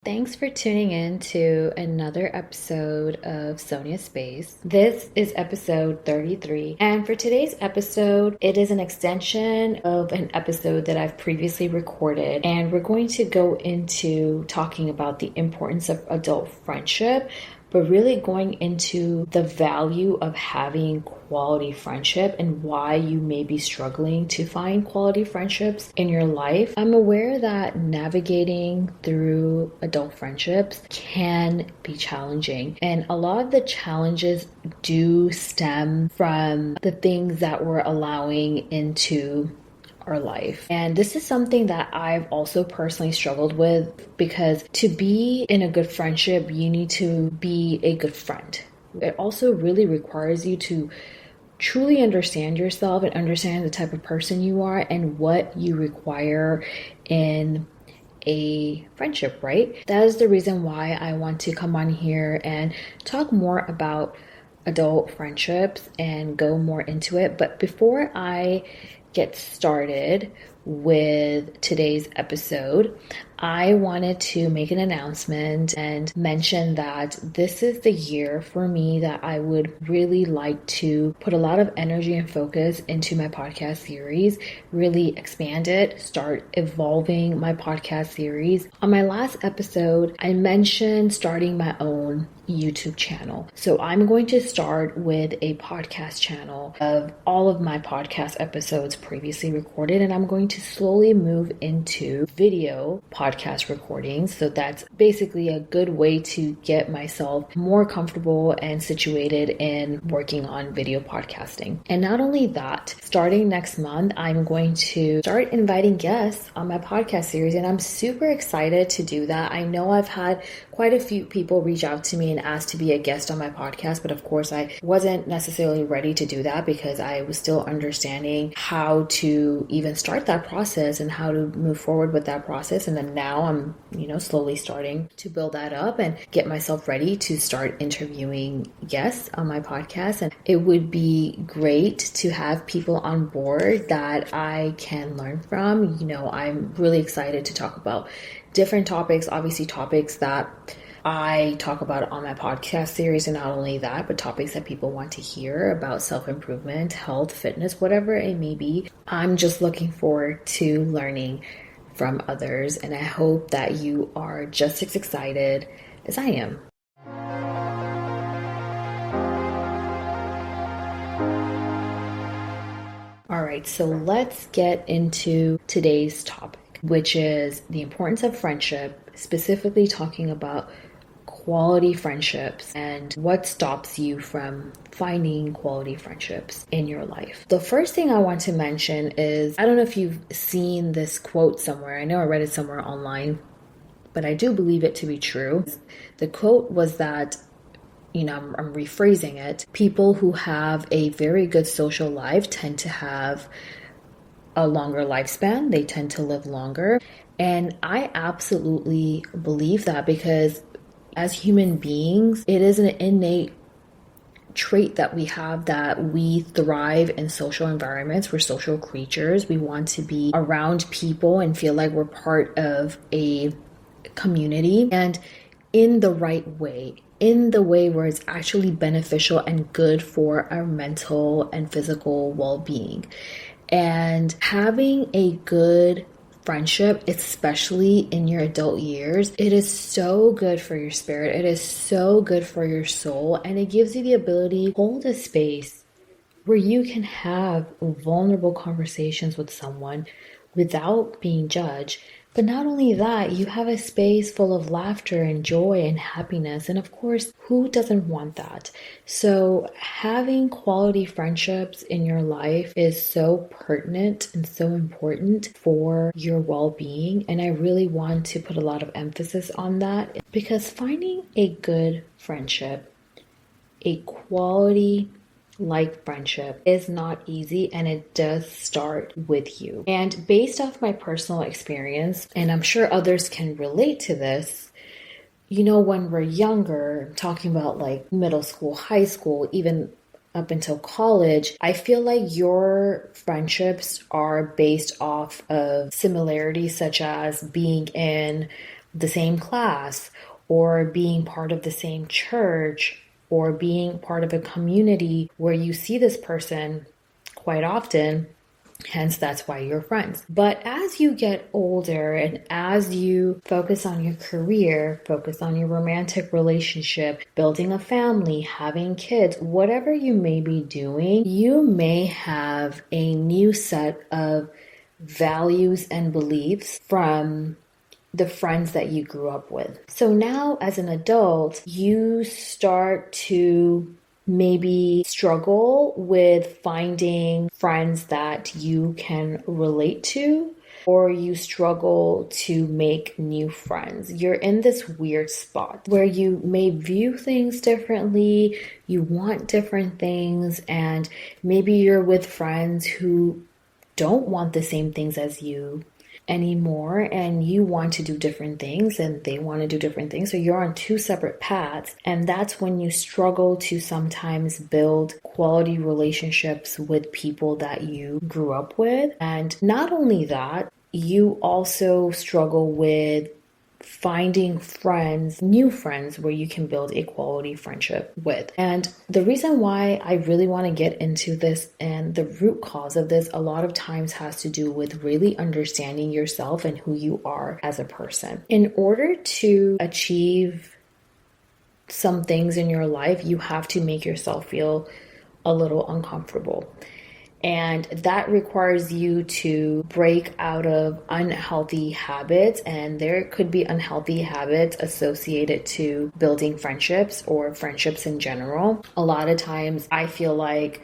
Thanks for tuning in to another episode of Sonia Space. This is episode 33, and for today's episode, it is an extension of an episode that I've previously recorded, and we're going to go into talking about the importance of adult friendship, but really going into the value of having quality friendship and why you may be struggling to find quality friendships in your life. I'm aware that navigating through adult friendships can be challenging, and a lot of the challenges do stem from the things that we're allowing into our life. And this is something that I've also personally struggled with, because to be in a good friendship, you need to be a good friend. It also really requires you to truly understand yourself and understand the type of person you are and what you require in a friendship, right? That is the reason why I want to come on here and talk more about adult friendships and go more into it. But before I get started with today's episode, I wanted to make an announcement and mention that this is the year for me that I would really like to put a lot of energy and focus into my podcast series, really expand it, start evolving my podcast series. On my last episode, I mentioned starting my own YouTube channel. So I'm going to start with a podcast channel of all of my podcast episodes previously recorded, and I'm going to slowly move into video podcast recordings. So that's basically a good way to get myself more comfortable and situated in working on video podcasting. And not only that, starting next month, I'm going to start inviting guests on my podcast series, and I'm super excited to do that. I know I've had quite a few people reach out to me and ask to be a guest on my podcast, but of course I wasn't necessarily ready to do that because I was still understanding how to even start that process and how to move forward with that process. And then now I'm, slowly starting to build that up and get myself ready to start interviewing guests on my podcast. And it would be great to have people on board that I can learn from. I'm really excited to talk about different topics, obviously topics that I talk about on my podcast series, and not only that, but topics that people want to hear about self-improvement, health, fitness, whatever it may be. I'm just looking forward to learning from others, and I hope that you are just as excited as I am. All right, so let's get into today's topic, which is the importance of friendship, specifically talking about quality friendships and what stops you from finding quality friendships in your life. The first thing I want to mention is, I don't know if you've seen this quote somewhere. I know I read it somewhere online, but I do believe it to be true. The quote was that, I'm rephrasing it, people who have a very good social life tend to have a longer lifespan. They tend to live longer. And I absolutely believe that, because as human beings, it is an innate trait that we have that we thrive in social environments. We're social creatures. We want to be around people and feel like we're part of a community, and in the right way, in the way where it's actually beneficial and good for our mental and physical well-being. And having a good friendship, especially in your adult years, it is so good for your spirit. It is so good for your soul. And it gives you the ability to hold a space where you can have vulnerable conversations with someone without being judged. But not only that, you have a space full of laughter and joy and happiness. And of course, who doesn't want that? So having quality friendships in your life is so pertinent and so important for your well-being. And I really want to put a lot of emphasis on that, because finding a good friendship, a quality friendship, is not easy, and it does start with you. And based off my personal experience, and I'm sure others can relate to this, when we're younger, talking about middle school, high school, even up until college, I feel like your friendships are based off of similarities, such as being in the same class or being part of the same church or being part of a community where you see this person quite often. Hence, that's why you're friends. But as you get older and as you focus on your career, focus on your romantic relationship, building a family, having kids, whatever you may be doing, you may have a new set of values and beliefs from the friends that you grew up with. So now as an adult, you start to maybe struggle with finding friends that you can relate to, or you struggle to make new friends. You're in this weird spot where you may view things differently, you want different things, and maybe you're with friends who don't want the same things as you anymore, and you want to do different things and they want to do different things. So you're on two separate paths, and that's when you struggle to sometimes build quality relationships with people that you grew up with. And not only that, you also struggle with finding friends, new friends, where you can build a quality friendship with. And the reason why I really want to get into this and the root cause of this a lot of times has to do with really understanding yourself and who you are as a person. In order to achieve some things in your life, you have to make yourself feel a little uncomfortable. And that requires you to break out of unhealthy habits. And there could be unhealthy habits associated to building friendships or friendships in general. A lot of times I feel like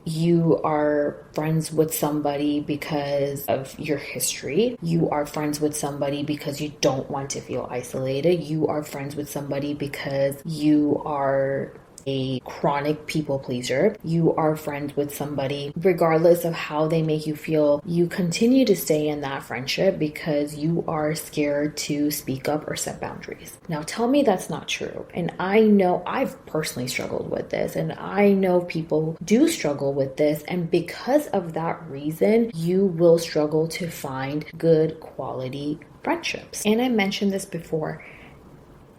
you are friends with somebody because of your history. You are friends with somebody because you don't want to feel isolated. You are friends with somebody because you are a chronic people pleaser. You are friends with somebody regardless of how they make you feel. You continue to stay in that friendship because you are scared to speak up or set boundaries. Now tell me that's not true. And I know I've personally struggled with this, and I know people do struggle with this, and because of that reason, you will struggle to find good quality friendships. And I mentioned this before.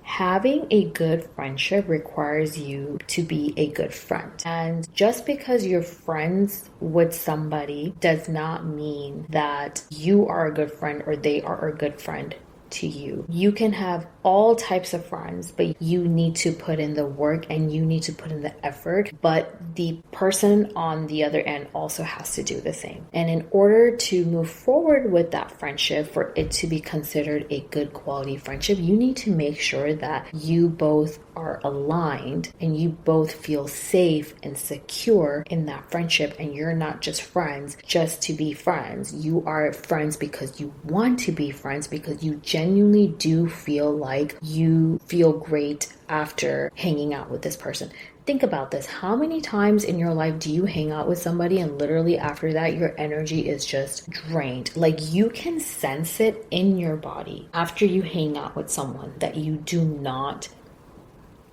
Having a good friendship requires you to be a good friend. And just because you're friends with somebody does not mean that you are a good friend or they are a good friend to you. You can have all types of friends, but you need to put in the work and you need to put in the effort, but the person on the other end also has to do the same. And in order to move forward with that friendship, for it to be considered a good quality friendship, you need to make sure that you both are aligned and you both feel safe and secure in that friendship, and you're not just friends just to be friends. You are friends because you want to be friends, because you genuinely do feel like you feel great after hanging out with this person. Think about this. How many times in your life do you hang out with somebody and literally after that your energy is just drained? Like, you can sense it in your body after you hang out with someone that you do not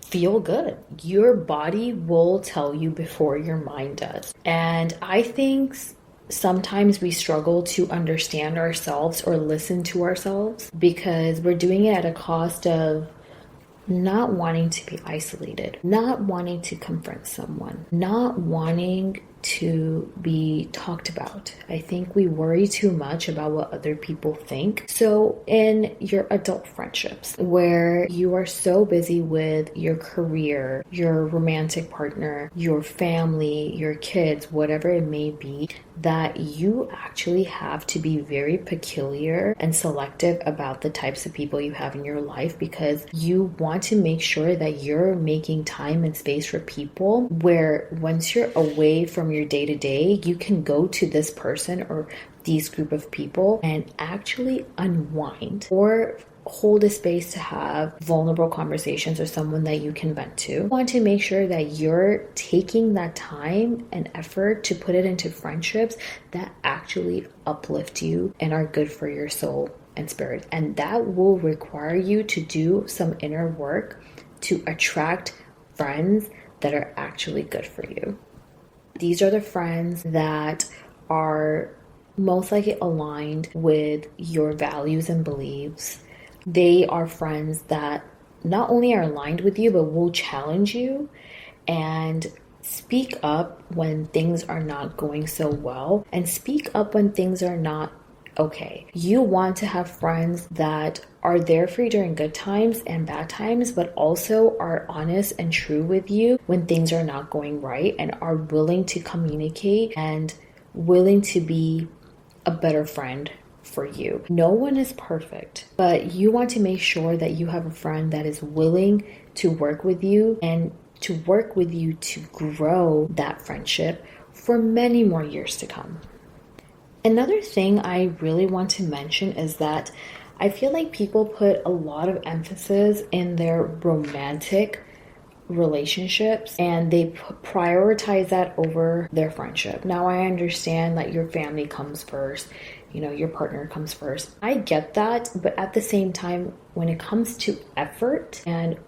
feel good. Your body will tell you before your mind does. And I think sometimes we struggle to understand ourselves or listen to ourselves because we're doing it at a cost of not wanting to be isolated, not wanting to confront someone, not wanting to be talked about. I think we worry too much about what other people think. So in your adult friendships, where you are so busy with your career, your romantic partner, your family, your kids, whatever it may be, that you actually have to be very peculiar and selective about the types of people you have in your life, because you want to make sure that you're making time and space for people where once you're away from your day-to-day, you can go to this person or these group of people and actually unwind or hold a space to have vulnerable conversations with someone that you can vent to. You want to make sure that you're taking that time and effort to put it into friendships that actually uplift you and are good for your soul and spirit. And that will require you to do some inner work to attract friends that are actually good for you. These are the friends that are most likely aligned with your values and beliefs, They are friends that not only are aligned with you, but will challenge you and speak up when things are not going so well, and speak up when things are not okay. You want to have friends that are there for you during good times and bad times, but also are honest and true with you when things are not going right, and are willing to communicate and willing to be a better friend for you. No one is perfect, but you want to make sure that you have a friend that is willing to work with you and to work with you to grow that friendship for many more years to come. Another thing I really want to mention is that I feel like people put a lot of emphasis in their romantic relationships, and they prioritize that over their friendship. Now, I understand that your family comes first, your partner comes first. I get that, but at the same time, when it comes to effort and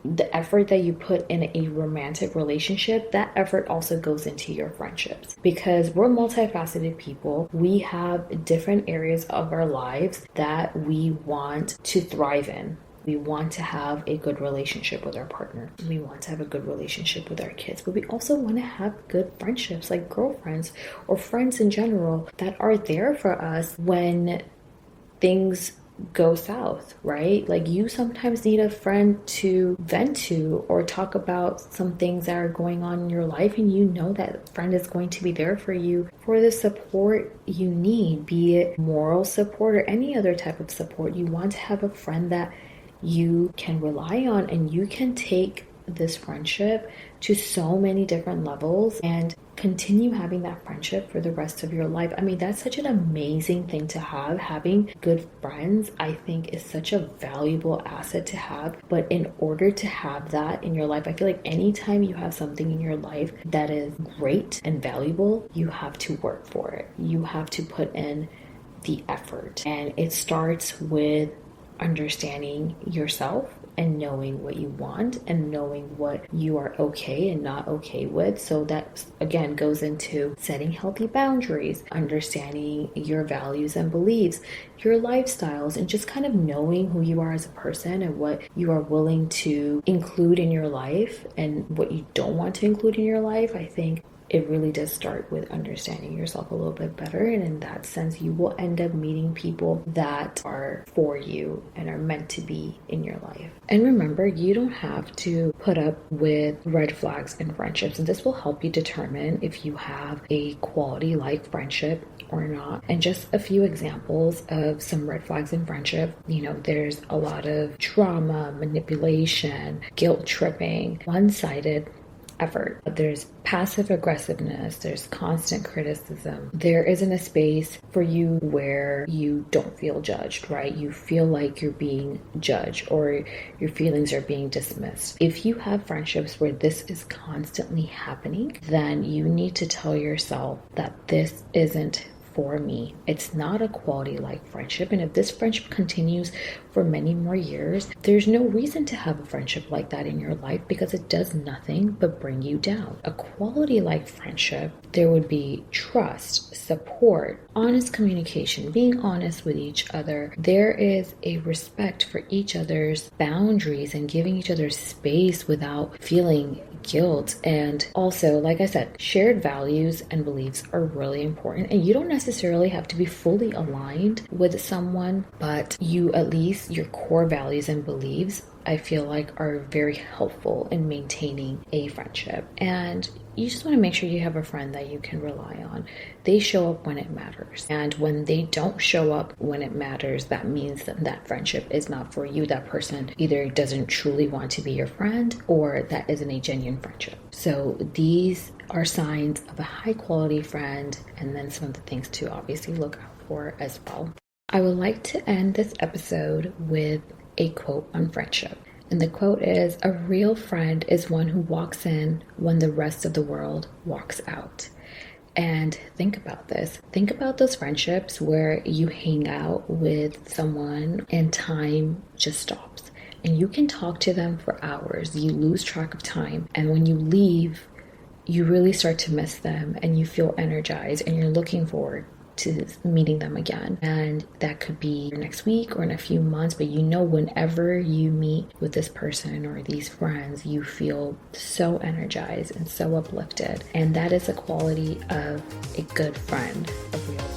the effort that you put in a romantic relationship, that effort also goes into your friendships, because we're multifaceted people. We have different areas of our lives that we want to thrive in. We want to have a good relationship with our partner. We want to have a good relationship with our kids, but we also want to have good friendships, like girlfriends or friends in general, that are there for us when things go south, right? Like, you sometimes need a friend to vent to or talk about some things that are going on in your life, and you know that friend is going to be there for you for the support you need, be it moral support or any other type of support. You want to have a friend that you can rely on, and you can take this friendship to so many different levels and continue having that friendship for the rest of your life. I mean, that's such an amazing thing to have. Having good friends, I think, is such a valuable asset to have. But in order to have that in your life, I feel like anytime you have something in your life that is great and valuable, you have to work for it. You have to put in the effort. And it starts with understanding yourself and knowing what you want and knowing what you are okay and not okay with. So that, again, goes into setting healthy boundaries, understanding your values and beliefs, your lifestyles, and just kind of knowing who you are as a person and what you are willing to include in your life and what you don't want to include in your life. I think it really does start with understanding yourself a little bit better. And in that sense, you will end up meeting people that are for you and are meant to be in your life. And remember, you don't have to put up with red flags in friendships. And this will help you determine if you have a quality like friendship or not. And just a few examples of some red flags in friendship. There's a lot of drama, manipulation, guilt tripping, one-sided effort. There's passive aggressiveness. There's constant criticism. There isn't a space for you where you don't feel judged, right? You feel like you're being judged or your feelings are being dismissed. If you have friendships where this is constantly happening, then you need to tell yourself that this isn't for me. It's not a quality like friendship. And if this friendship continues for many more years, there's no reason to have a friendship like that in your life, because it does nothing but bring you down. A quality like friendship, there would be trust, support, honest communication, being honest with each other. There is a respect for each other's boundaries and giving each other space without feeling guilt. And also, like I said, shared values and beliefs are really important. And you don't necessarily have to be fully aligned with someone, but at least your core values and beliefs, I feel like, are very helpful in maintaining a friendship. And you just want to make sure you have a friend that you can rely on. They show up when it matters. And when they don't show up when it matters, that means that friendship is not for you. That person either doesn't truly want to be your friend, or that isn't a genuine friendship. So these are signs of a high quality friend, and then some of the things to obviously look out for as well. I would like to end this episode with a quote on friendship. And the quote is, "A real friend is one who walks in when the rest of the world walks out." And think about this. Think about those friendships where you hang out with someone and time just stops. And you can talk to them for hours. You lose track of time. And when you leave, you really start to miss them and you feel energized and you're looking forward to meeting them again. And that could be next week or in a few months, but whenever you meet with this person or these friends, you feel so energized and so uplifted. And that is a quality of a good friend, a real